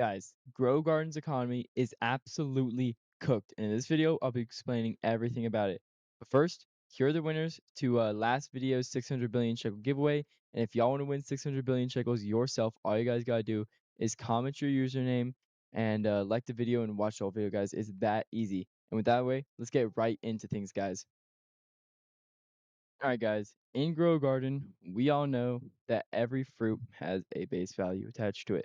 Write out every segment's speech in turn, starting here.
Guys, Grow Garden's economy is absolutely cooked. And in this video, I'll be explaining everything about it. But first, here are the winners to last video's 600 billion shekel giveaway. And if y'all want to win 600 billion shekels yourself, all you guys got to do is comment your username and like the video and watch the whole video, guys. It's that easy. And with that way, let's get right into things, guys. All right, guys. In Grow Garden, we all know that every fruit has a base value attached to it,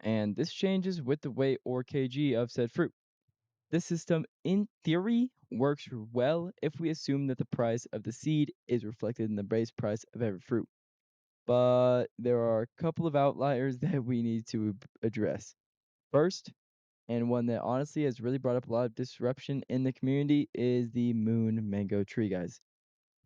and this changes with the weight or kg of said fruit. This system, in theory, works well if we assume that the price of the seed is reflected in the base price of every fruit. But there are a couple of outliers that we need to address. First, and one that honestly has really brought up a lot of disruption in the community, is the moon mango tree, guys.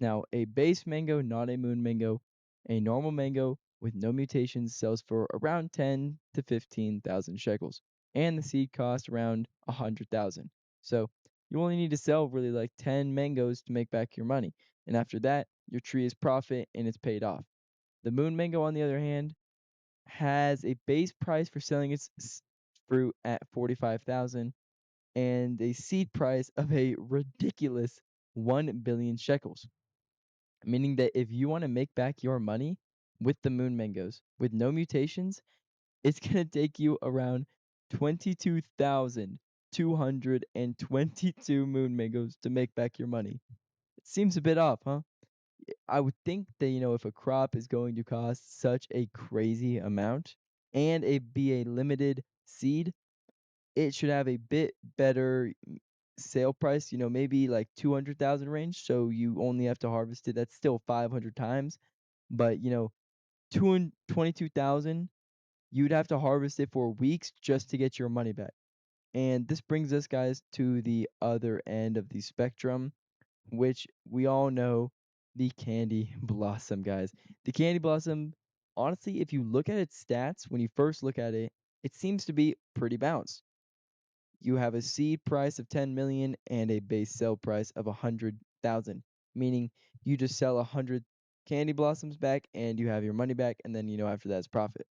Now, a base mango, not a moon mango, a normal mango with no mutations sells for around 10 to 15,000 shekels, and the seed costs around 100,000. So you only need to sell really like 10 mangoes to make back your money, and after that, your tree is profit and it's paid off. The moon mango, on the other hand, has a base price for selling its fruit at 45,000 and a seed price of a ridiculous 1 billion shekels, meaning that if you want to make back your money with the moon mangoes with no mutations, it's going to take you around 22,222 moon mangoes to make back your money. It seems a bit off, huh? I would think that, if a crop is going to cost such a crazy amount and it be a limited seed, it should have a bit better sale price, maybe like 200,000 range. So you only have to harvest it. That's still 500 times. But, 22,000, you'd have to harvest it for weeks just to get your money back. And this brings us, guys, to the other end of the spectrum, which we all know, the candy blossom, guys. The candy blossom, honestly, if you look at its stats, when you first look at it, it seems to be pretty balanced. You have a seed price of 10 million and a base sell price of 100,000, meaning you just sell 100 candy blossoms back and you have your money back, and then after that's profit.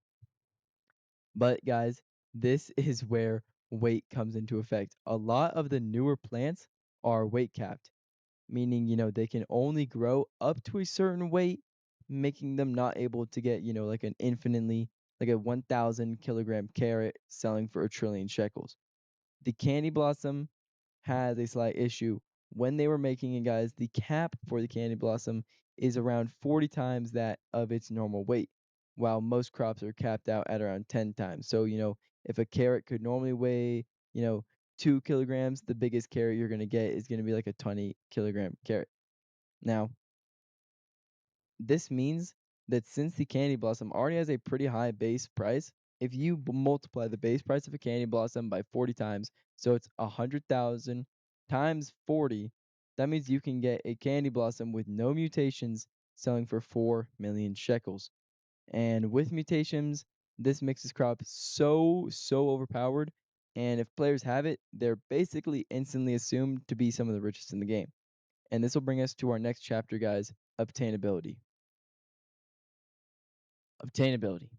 But guys, this is where weight comes into effect. A lot of the newer plants are weight capped, meaning they can only grow up to a certain weight, making them not able to get like an infinitely, like a 1,000 kilogram carrot selling for a trillion shekels. The candy blossom has a slight issue. When they were making it, guys, the cap for the candy blossom is around 40 times that of its normal weight, while most crops are capped out at around 10 times. So, if a carrot could normally weigh, you know, 2 kilograms, the biggest carrot you're going to get is going to be like a 20-kilogram carrot. Now, this means that since the candy blossom already has a pretty high base price, if you multiply the base price of a candy blossom by 40 times, so it's 100,000 times 40, that means you can get a candy blossom with no mutations selling for 4 million shekels. And with mutations, this makes this crop so overpowered. And if players have it, they're basically instantly assumed to be some of the richest in the game. And this will bring us to our next chapter, guys: obtainability. Obtainability.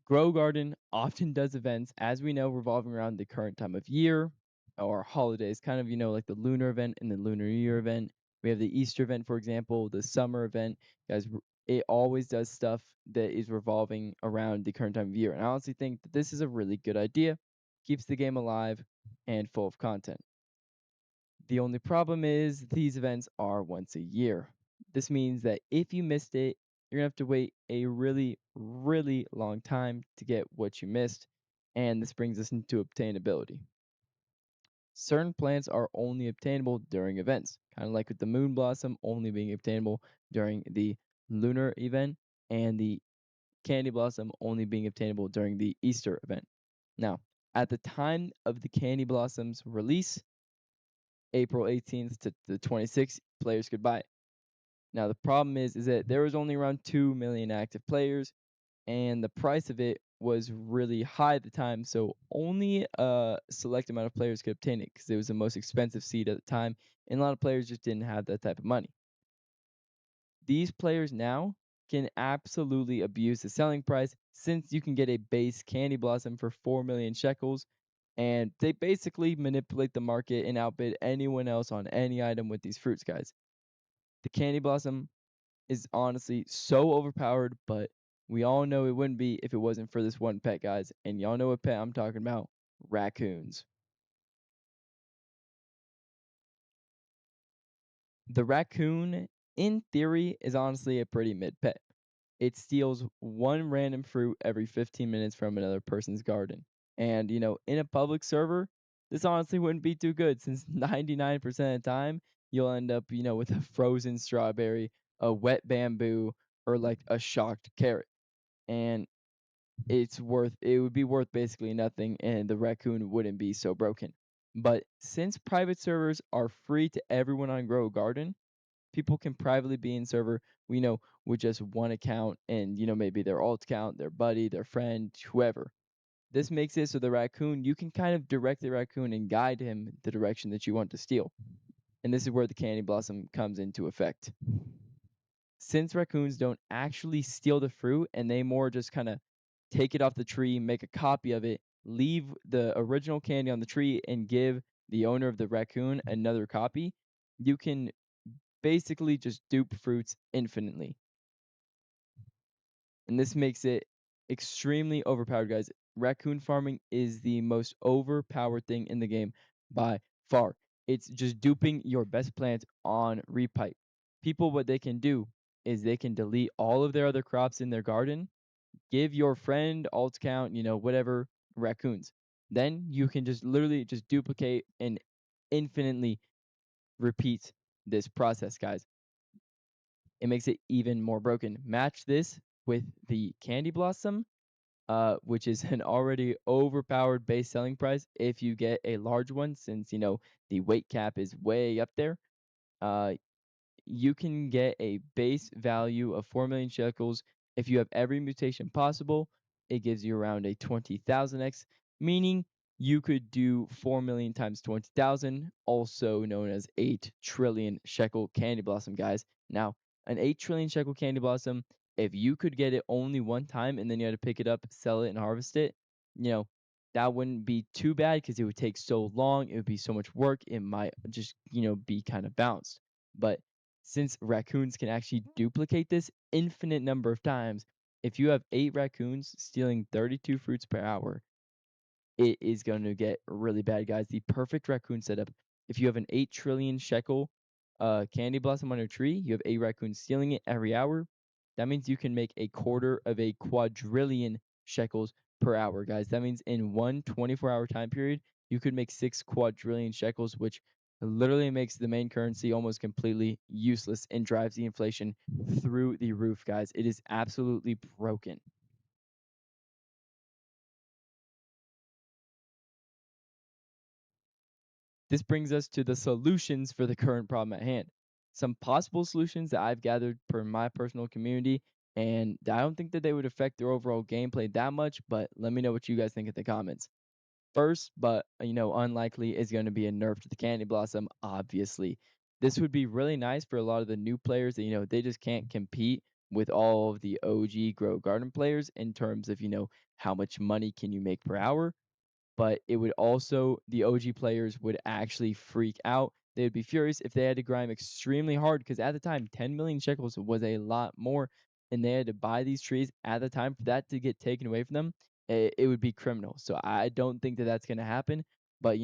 Grow Garden often does events, as we know, revolving around the current time of year or holidays, kind of, like the lunar event and the lunar new year event. We have the Easter event, for example, the summer event. Guys, it always does stuff that is revolving around the current time of year. And I honestly think that this is a really good idea. Keeps the game alive and full of content. The only problem is these events are once a year. This means that if you missed it, you're gonna have to wait a really long time to get what you missed. And this brings us into obtainability. Certain plants are only obtainable during events, kind of like with the moon blossom only being obtainable during the lunar event, and the candy blossom only being obtainable during the Easter event. Now, at the time of the candy blossom's release, April 18th to the 26th, players could buy it. Now the problem is that there was only around 2 million active players, and the price of it was really high at the time, so only a select amount of players could obtain it because it was the most expensive seed at the time, and a lot of players just didn't have that type of money. These players now can absolutely abuse the selling price since you can get a base candy blossom for 4 million shekels, and they basically manipulate the market and outbid anyone else on any item with these fruits, guys. The candy blossom is honestly so overpowered, but we all know it wouldn't be if it wasn't for this one pet, guys. And y'all know what pet I'm talking about: raccoons. The raccoon, in theory, is honestly a pretty mid pet. It steals one random fruit every 15 minutes from another person's garden. And, in a public server, this honestly wouldn't be too good since 99% of the time, you'll end up, with a frozen strawberry, a wet bamboo, or like a shocked carrot. And it would be worth basically nothing, and the raccoon wouldn't be so broken. But since private servers are free to everyone on Grow Garden, people can privately be in server, with just one account and, maybe their alt account, their buddy, their friend, whoever. This makes it so the raccoon, you can kind of direct the raccoon and guide him the direction that you want to steal. And this is where the candy blossom comes into effect. Since raccoons don't actually steal the fruit and they more just kind of take it off the tree, make a copy of it, leave the original candy on the tree, and give the owner of the raccoon another copy, you can basically just dupe fruits infinitely. And this makes it extremely overpowered, guys. Raccoon farming is the most overpowered thing in the game by far. It's just duping your best plants on repipe. People, what they can do is they can delete all of their other crops in their garden, give your friend alt count, whatever, raccoons. Then you can just literally just duplicate and infinitely repeat this process, guys. It makes it even more broken. Match this with the Candy Blossom, which is an already overpowered base selling price if you get a large one, since the weight cap is way up there. Uh, you can get a base value of 4 million shekels. If you have every mutation possible, it gives you around a 20,000x, meaning you could do 4 million times 20,000, also known as 8 trillion shekel candy blossom, guys. Now, an 8 trillion shekel candy blossom, if you could get it only one time and then you had to pick it up, sell it, and harvest it, you know, that wouldn't be too bad because it would take so long. It would be so much work. It might just, be kind of bounced. But since raccoons can actually duplicate this infinite number of times, if you have 8 raccoons stealing 32 fruits per hour, it is going to get really bad, guys. The perfect raccoon setup. If you have an 8 trillion shekel candy blossom on your tree, you have 8 raccoons stealing it every hour. That means you can make a quarter of a quadrillion shekels per hour, guys. That means in one 24-hour time period, you could make 6 quadrillion shekels, which literally makes the main currency almost completely useless and drives the inflation through the roof, guys. It is absolutely broken. This brings us to the solutions for the current problem at hand. Some possible solutions that I've gathered per my personal community, and I don't think that they would affect their overall gameplay that much, but let me know what you guys think in the comments. First, but unlikely, is going to be a nerf to the Candy Blossom, obviously. This would be really nice for a lot of the new players that, they just can't compete with all of the OG Grow Garden players in terms of, how much money can you make per hour, but it would also, the OG players would actually freak out. They would be furious if they had to grind extremely hard because at the time, 10 million shekels was a lot more, and they had to buy these trees at the time. For that to get taken away from them, it would be criminal. So I don't think that that's going to happen, but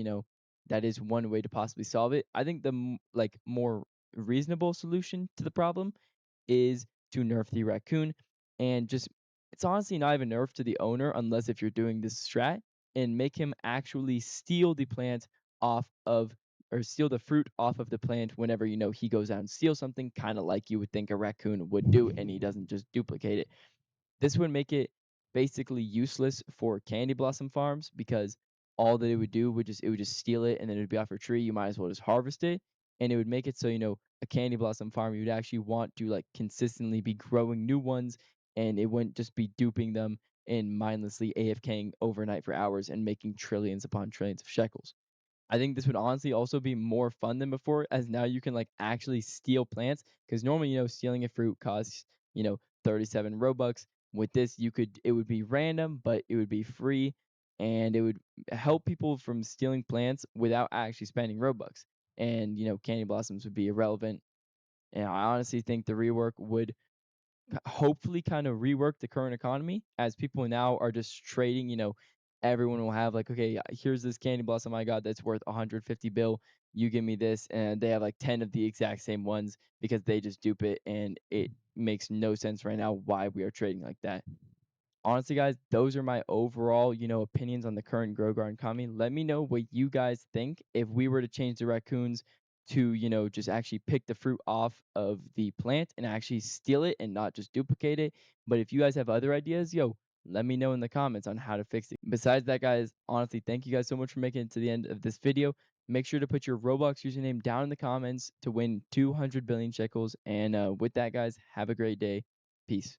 that is one way to possibly solve it. I think the more reasonable solution to the problem is to nerf the raccoon, and just, it's honestly not even nerf to the owner unless if you're doing this strat, and make him actually steal the plant off of, or steal the fruit off of the plant whenever he goes out and steals something, kind of like you would think a raccoon would do, and he doesn't just duplicate it. This would make it basically useless for candy blossom farms because all that it would do would just, it would just steal it and then it would be off your tree. You might as well just harvest it, and it would make it so a candy blossom farm, you would actually want to like consistently be growing new ones, and it wouldn't just be duping them and mindlessly AFKing overnight for hours and making trillions upon trillions of shekels. I think this would honestly also be more fun than before, as now you can like actually steal plants, because normally stealing a fruit costs 37 Robux. With this, it would be random, but it would be free, and it would help people from stealing plants without actually spending Robux. And candy blossoms would be irrelevant. And I honestly think the rework would hopefully kind of rework the current economy, as people now are just trading. Everyone will have like, okay, here's this candy blossom I got that's worth 150 bill. You give me this, and they have like 10 of the exact same ones because they just dupe it, and it makes no sense right now why we are trading like that. Honestly, guys, those are my overall, opinions on the current grow garden economy. Let me know what you guys think if we were to change the raccoons to, just actually pick the fruit off of the plant and actually steal it and not just duplicate it. But if you guys have other ideas, let me know in the comments on how to fix it. Besides that, guys, honestly, thank you guys so much for making it to the end of this video. Make sure to put your Roblox username down in the comments to win 200 billion shekels. And with that, guys, have a great day. Peace.